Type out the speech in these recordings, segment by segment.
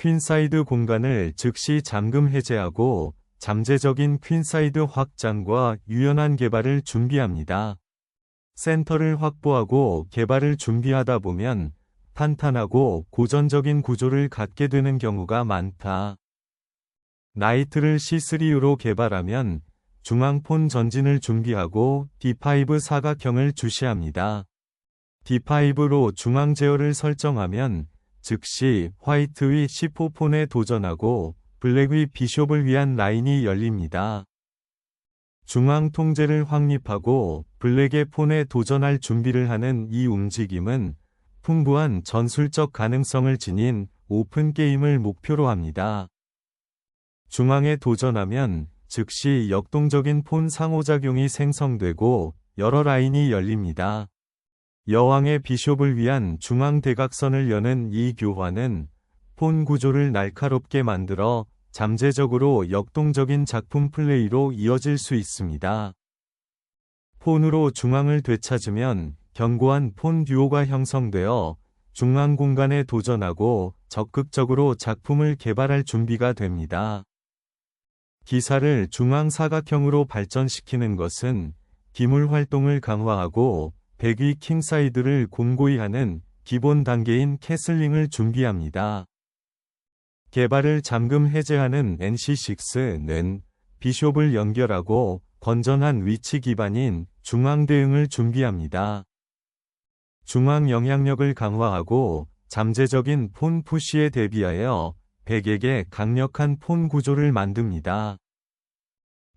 퀸사이드 공간을 즉시 잠금 해제하고 잠재적인 퀸사이드 확장과 유연한 개발을 준비합니다. 센터를 확보하고 개발을 준비하다 보면 탄탄하고 고전적인 구조를 갖게 되는 경우가 많다. 나이트를 C3U로 개발하면 중앙폰 전진을 준비하고 D5 사각형을 주시합니다. D5로 중앙 제어를 설정하면 즉시 화이트 위 C4 폰에 도전하고 블랙 위 비숍을 위한 라인이 열립니다. 중앙 통제를 확립하고 블랙의 폰에 도전할 준비를 하는 이 움직임은 풍부한 전술적 가능성을 지닌 오픈 게임을 목표로 합니다. 중앙에 도전하면 즉시 역동적인 폰 상호작용이 생성되고 여러 라인이 열립니다. 여왕의 비숍을 위한 중앙 대각선을 여는 이 교환은 폰 구조를 날카롭게 만들어 잠재적으로 역동적인 작품 플레이로 이어질 수 있습니다. 폰으로 중앙을 되찾으면 견고한 폰 듀오가 형성되어 중앙 공간에 도전하고 적극적으로 작품을 개발할 준비가 됩니다. 기사를 중앙 사각형으로 발전시키는 것은 기물 활동을 강화하고 백위 킹사이드를 공고히 하는 기본 단계인 캐슬링을 준비합니다. 개발을 잠금 해제하는 NC6는 비숍을 연결하고 건전한 위치 기반인 중앙 대응을 준비합니다. 중앙 영향력을 강화하고 잠재적인 폰 푸시에 대비하여 백에게 강력한 폰 구조를 만듭니다.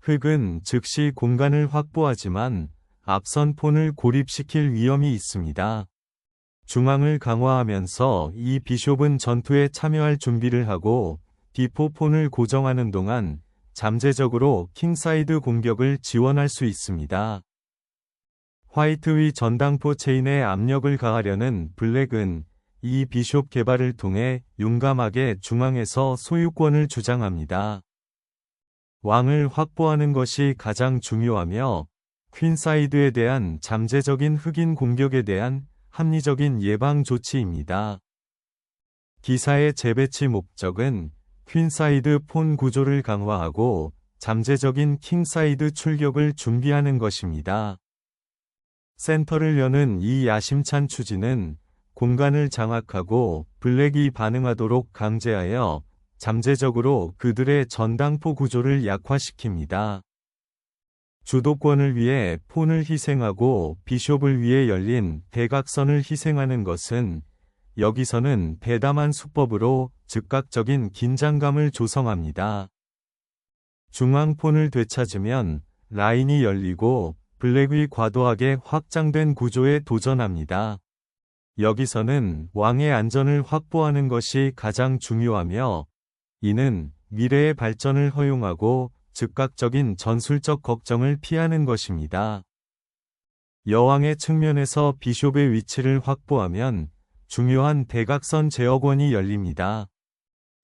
흑은 즉시 공간을 확보하지만 앞선 폰을 고립시킬 위험이 있습니다. 중앙을 강화하면서 이 비숍은 전투에 참여할 준비를 하고 D4 폰을 고정하는 동안 잠재적으로 킹사이드 공격을 지원할 수 있습니다. 화이트 위 전당포 체인에 압력을 가하려는 블랙은 이 비숍 개발을 통해 용감하게 중앙에서 소유권을 주장합니다. 왕을 확보하는 것이 가장 중요하며 퀸사이드에 대한 잠재적인 흑인 공격에 대한 합리적인 예방 조치입니다. 기사의 재배치 목적은 퀸사이드 폰 구조를 강화하고 잠재적인 킹사이드 출격을 준비하는 것입니다. 센터를 여는 이 야심찬 추진은 공간을 장악하고 블랙이 반응하도록 강제하여 잠재적으로 그들의 전당포 구조를 약화시킵니다. 주도권을 위해 폰을 희생하고 비숍을 위해 열린 대각선을 희생하는 것은 여기서는 대담한 수법으로 즉각적인 긴장감을 조성합니다. 중앙 폰을 되찾으면 라인이 열리고 블랙이 과도하게 확장된 구조에 도전합니다. 여기서는 왕의 안전을 확보하는 것이 가장 중요하며 이는 미래의 발전을 허용하고 즉각적인 전술적 걱정을 피하는 것입니다. 여왕의 측면에서 비숍의 위치를 확보하면 중요한 대각선 제어권이 열립니다.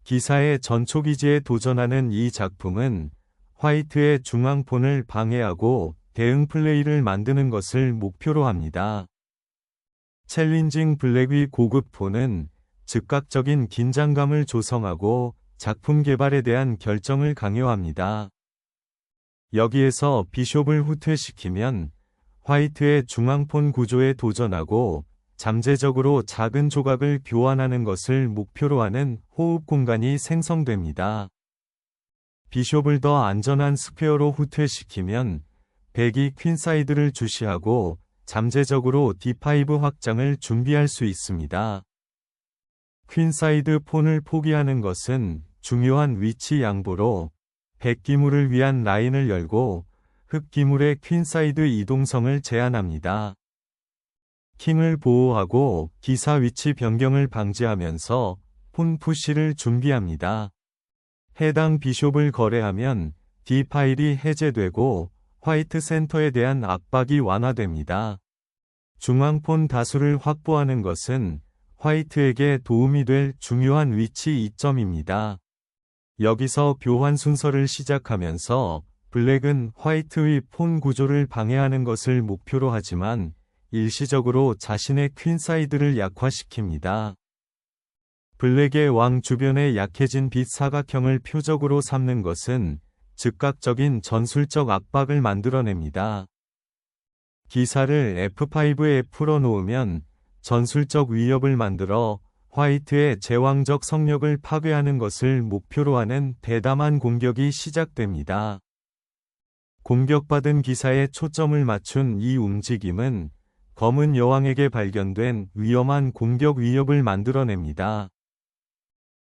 기사의 전초기지에 도전하는 이 작품은 화이트의 중앙폰을 방해하고 대응 플레이를 만드는 것을 목표로 합니다. 챌린징 블랙의 고급 폰은 즉각적인 긴장감을 조성하고 작품 개발에 대한 결정을 강요합니다. 여기에서 비숍을 후퇴시키면 화이트의 중앙폰 구조에 도전하고 잠재적으로 작은 조각을 교환하는 것을 목표로 하는 호흡 공간이 생성됩니다. 비숍을 더 안전한 스퀘어로 후퇴시키면 백이 퀸사이드를 주시하고 잠재적으로 D5 확장을 준비할 수 있습니다. 퀸사이드 폰을 포기하는 것은 중요한 위치 양보로 백 기물을 위한 라인을 열고 흑 기물의 퀸사이드 이동성을 제한합니다. 킹을 보호하고 기사 위치 변경을 방지하면서 폰 푸시를 준비합니다. 해당 비숍을 거래하면 D 파일이 해제되고 화이트 센터에 대한 압박이 완화됩니다. 중앙폰 다수를 확보하는 것은 화이트에게 도움이 될 중요한 위치 이점입니다. 여기서 교환 순서를 시작하면서 블랙은 화이트의 폰 구조를 방해하는 것을 목표로 하지만 일시적으로 자신의 퀸사이드를 약화시킵니다. 블랙의 왕 주변에 약해진 빛 사각형을 표적으로 삼는 것은 즉각적인 전술적 압박을 만들어냅니다. 기사를 F5에 풀어놓으면 전술적 위협을 만들어 화이트의 제왕적 성력을 파괴하는 것을 목표로 하는 대담한 공격이 시작됩니다. 공격받은 기사에 초점을 맞춘 이 움직임은 검은 여왕에게 발견된 위험한 공격 위협을 만들어냅니다.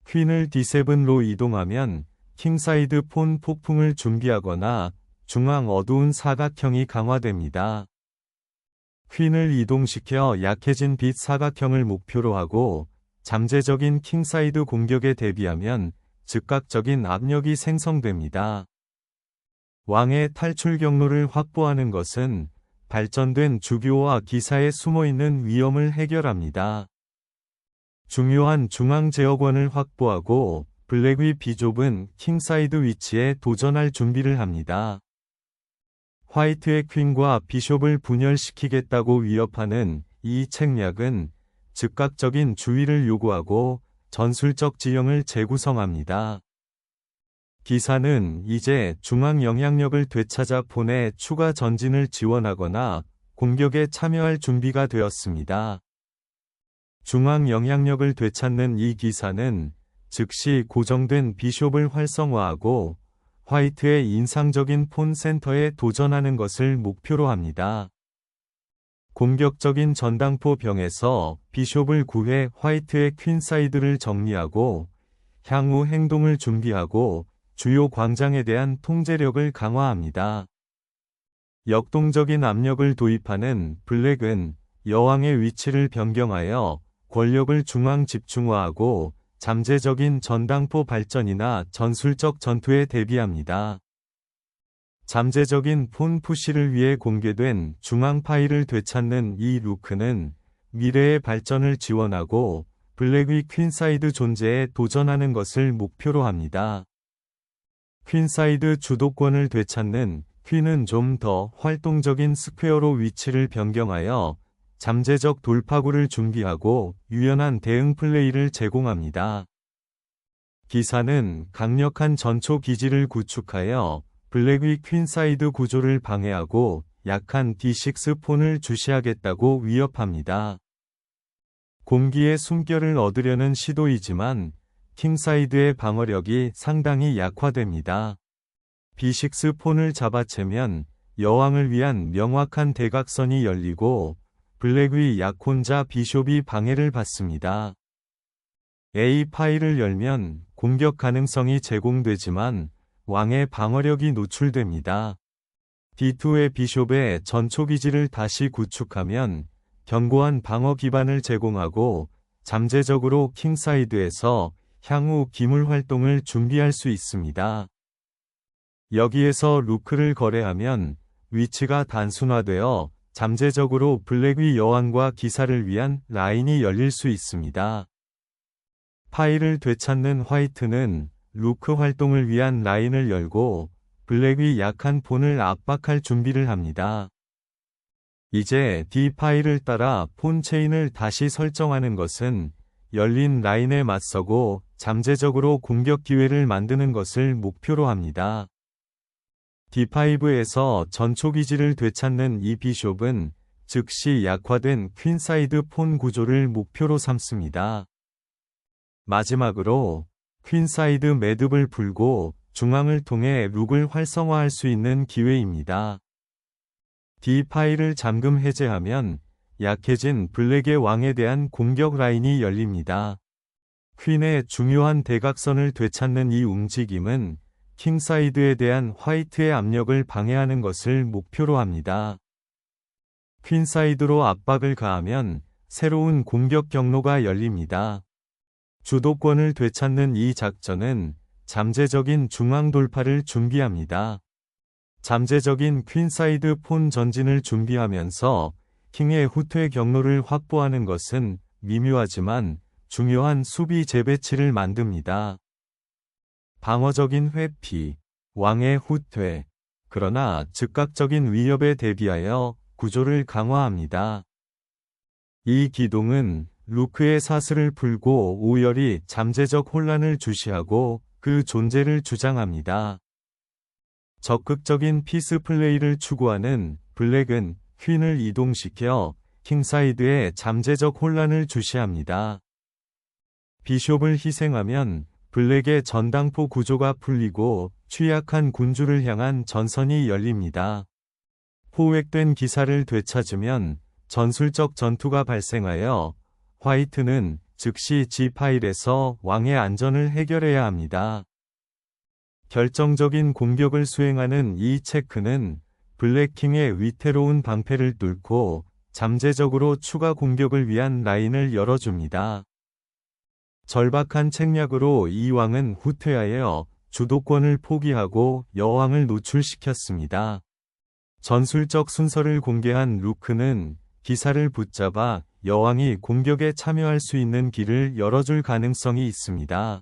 퀸을 D7로 이동하면 킹사이드 폰 폭풍을 준비하거나 중앙 어두운 사각형이 강화됩니다. 퀸을 이동시켜 약해진 빛 사각형을 목표로 하고 잠재적인 킹사이드 공격에 대비하면 즉각적인 압력이 생성됩니다. 왕의 탈출 경로를 확보하는 것은 발전된 주교와 기사에 숨어있는 위험을 해결합니다. 중요한 중앙 제어권을 확보하고 블랙의 비숍은 킹사이드 위치에 도전할 준비를 합니다. 화이트의 퀸과 비숍을 분열시키겠다고 위협하는 이 책략은 즉각적인 주의를 요구하고 전술적 지형을 재구성합니다. 기사는 이제 중앙 영향력을 되찾아 폰의 추가 전진을 지원하거나 공격에 참여할 준비가 되었습니다. 중앙 영향력을 되찾는 이 기사는 즉시 고정된 비숍을 활성화하고 화이트의 인상적인 폰 센터에 도전하는 것을 목표로 합니다. 공격적인 전당포 병에서 비숍을 구해 화이트의 퀸사이드를 정리하고 향후 행동을 준비하고 주요 광장에 대한 통제력을 강화합니다. 역동적인 압력을 도입하는 블랙은 여왕의 위치를 변경하여 권력을 중앙 집중화하고 잠재적인 전당포 발전이나 전술적 전투에 대비합니다. 잠재적인 폰 푸시를 위해 공개된 중앙 파일을 되찾는 이 루크는 미래의 발전을 지원하고 블랙의 퀸사이드 존재에 도전하는 것을 목표로 합니다. 퀸사이드 주도권을 되찾는 퀸은 좀 더 활동적인 스퀘어로 위치를 변경하여 잠재적 돌파구를 준비하고 유연한 대응 플레이를 제공합니다. 기사는 강력한 전초 기지를 구축하여 블랙의 퀸사이드 구조를 방해하고 약한 D6 폰을 주시하겠다고 위협합니다. 공기의 숨결을 얻으려는 시도이지만 킹사이드의 방어력이 상당히 약화됩니다. B6 폰을 잡아채면 여왕을 위한 명확한 대각선이 열리고 블랙의 약혼자 비숍이 방해를 받습니다. A 파일을 열면 공격 가능성이 제공되지만 왕의 방어력이 노출됩니다. D2의 비숍의 전초기지를 다시 구축하면 견고한 방어 기반을 제공하고 잠재적으로 킹사이드에서 향후 기물 활동을 준비할 수 있습니다. 여기에서 루크를 거래하면 위치가 단순화되어 잠재적으로 블랙의 여왕과 기사를 위한 라인이 열릴 수 있습니다. 파일을 되찾는 화이트는 루크 활동을 위한 라인을 열고 블랙의 약한 폰을 압박할 준비를 합니다. 이제 D 파일을 따라 폰 체인을 다시 설정하는 것은 열린 라인에 맞서고 잠재적으로 공격 기회를 만드는 것을 목표로 합니다. D5에서 전초기지를 되찾는 이 비숍은 즉시 약화된 퀸사이드 폰 구조를 목표로 삼습니다. 마지막으로 퀸사이드 매듭을 풀고 중앙을 통해 룩을 활성화할 수 있는 기회입니다. D 파일을 잠금 해제하면 약해진 블랙의 왕에 대한 공격 라인이 열립니다. 퀸의 중요한 대각선을 되찾는 이 움직임은 킹사이드에 대한 화이트의 압력을 방해하는 것을 목표로 합니다. 퀸사이드로 압박을 가하면 새로운 공격 경로가 열립니다. 주도권을 되찾는 이 작전은 잠재적인 중앙 돌파를 준비합니다. 잠재적인 퀸사이드 폰 전진을 준비하면서 킹의 후퇴 경로를 확보하는 것은 미묘하지만 중요한 수비 재배치를 만듭니다. 방어적인 회피, 왕의 후퇴, 그러나 즉각적인 위협에 대비하여 구조를 강화합니다. 이 기동은 루크의 사슬을 풀고 오열이 잠재적 혼란을 주시하고 그 존재를 주장합니다. 적극적인 피스 플레이를 추구하는 블랙은 퀸을 이동시켜 킹사이드에 잠재적 혼란을 주시합니다. 비숍을 희생하면 블랙의 전당포 구조가 풀리고 취약한 군주를 향한 전선이 열립니다. 포획된 기사를 되찾으면 전술적 전투가 발생하여 화이트는 즉시 G 파일에서 왕의 안전을 해결해야 합니다. 결정적인 공격을 수행하는 이 체크는 블랙킹의 위태로운 방패를 뚫고 잠재적으로 추가 공격을 위한 라인을 열어줍니다. 절박한 책략으로 이 왕은 후퇴하여 주도권을 포기하고 여왕을 노출시켰습니다. 전술적 순서를 공개한 루크는 기사를 붙잡아 여왕이 공격에 참여할 수 있는 길을 열어줄 가능성이 있습니다.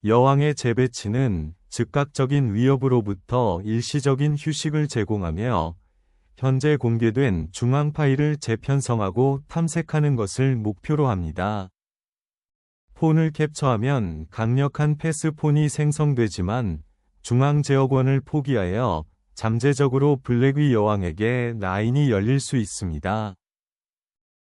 여왕의 재배치는 즉각적인 위협으로부터 일시적인 휴식을 제공하며 현재 공개된 중앙 파일을 재편성하고 탐색하는 것을 목표로 합니다. 폰을 캡처하면 강력한 패스폰이 생성되지만 중앙 제어권을 포기하여 잠재적으로 블랙의 여왕에게 라인이 열릴 수 있습니다.